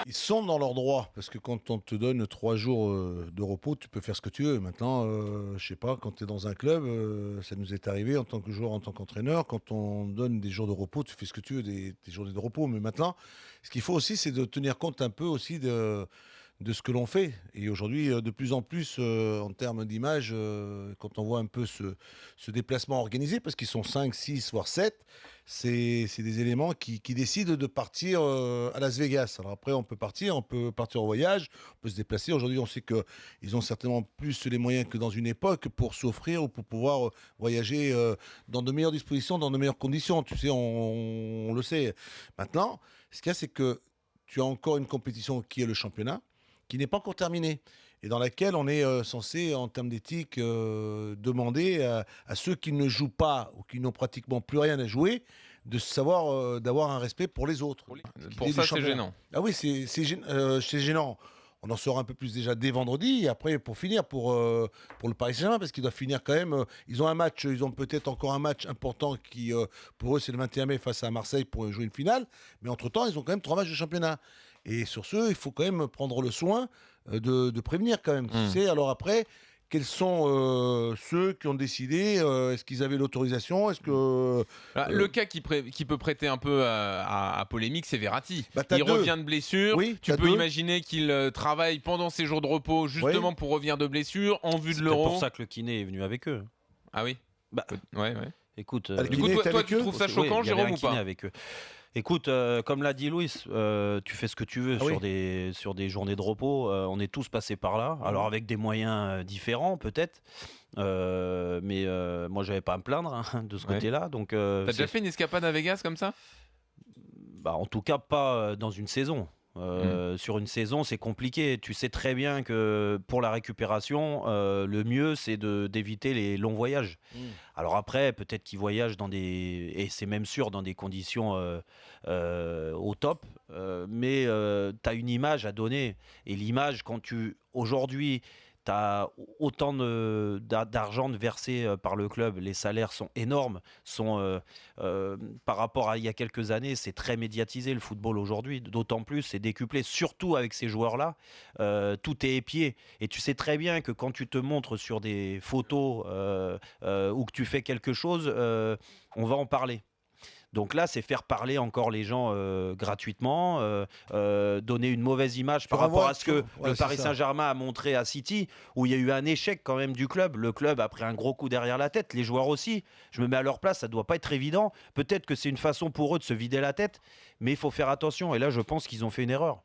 Ils sont dans leur droit, parce que quand on te donne 3 jours de repos, tu peux faire ce que tu veux. Maintenant, je sais pas, quand tu es dans un club, ça nous est arrivé en tant que joueur, en tant qu'entraîneur, quand on donne des jours de repos, tu fais ce que tu veux, des journées de repos. Mais maintenant, ce qu'il faut aussi, c'est de tenir compte un peu aussi de ce que l'on fait. Et aujourd'hui, de plus en plus, en termes d'image, quand on voit un peu ce déplacement organisé, parce qu'ils sont 5, 6, voire 7, c'est des éléments qui décident de partir à Las Vegas. Alors après, on peut partir en voyage, on peut se déplacer. Aujourd'hui, on sait qu'ils ont certainement plus les moyens que dans une époque pour s'offrir ou pour pouvoir voyager dans de meilleures dispositions, dans de meilleures conditions. Tu sais, on le sait. Maintenant, ce qu'il y a, c'est que tu as encore une compétition qui est le championnat, qui n'est pas encore terminée et dans laquelle on est censé, en termes d'éthique, demander à ceux qui ne jouent pas ou qui n'ont pratiquement plus rien à jouer de savoir d'avoir un respect pour les autres. Pour ça, c'est gênant. Ah oui, c'est gênant. On en saura un peu plus déjà dès vendredi. Et après, pour finir, pour le Paris Saint-Germain, parce qu'ils doivent finir quand même. Ils ont un match, ils ont peut-être encore un match important qui, pour eux, c'est le 21 mai face à Marseille pour jouer une finale. Mais entre-temps, ils ont quand même 3 matchs de championnat. Et sur ce, il faut quand même prendre le soin de prévenir quand même. Tu sais, alors après, quels sont ceux qui ont décidé est-ce qu'ils avaient l'autorisation? Est-ce que le cas qui peut prêter un peu à polémique, c'est Verratti. Il revient de blessure. Oui, tu peux imaginer qu'il travaille pendant ses jours de repos justement pour revenir de blessure en vue de l'Euro. C'est pour ça que le kiné est venu avec eux. Ah oui. Ouais. Écoute, du coup, toi tu trouves ça choquant, Jérôme, ou pas? Avec eux. Écoute, comme l'a dit Louis, tu fais ce que tu veux sur des journées de repos. On est tous passés par là. Alors avec des moyens différents peut-être. Mais moi, j'avais pas à me plaindre de ce côté-là. Donc, t'as déjà fait une escapade à Vegas comme ça? En tout cas, pas dans une saison. Sur une saison, c'est compliqué. Tu sais très bien que pour la récupération, le mieux, c'est d'éviter les longs voyages. Alors après, peut-être qu'ils voyagent et c'est même sûr, dans des conditions au top. Mais tu as une image à donner. Et l'image, aujourd'hui, tu as autant d'argent versé par le club, les salaires sont énormes, par rapport à il y a quelques années, c'est très médiatisé le football aujourd'hui, d'autant plus c'est décuplé, surtout avec ces joueurs-là, tout est épié. Et tu sais très bien que quand tu te montres sur des photos ou que tu fais quelque chose, on va en parler. Donc là, c'est faire parler encore les gens gratuitement, donner une mauvaise image par rapport à ce que le Paris Saint-Germain a montré à City, où il y a eu un échec quand même du club. Le club a pris un gros coup derrière la tête, les joueurs aussi. Je me mets à leur place, ça ne doit pas être évident. Peut-être que c'est une façon pour eux de se vider la tête, mais il faut faire attention. Et là, je pense qu'ils ont fait une erreur.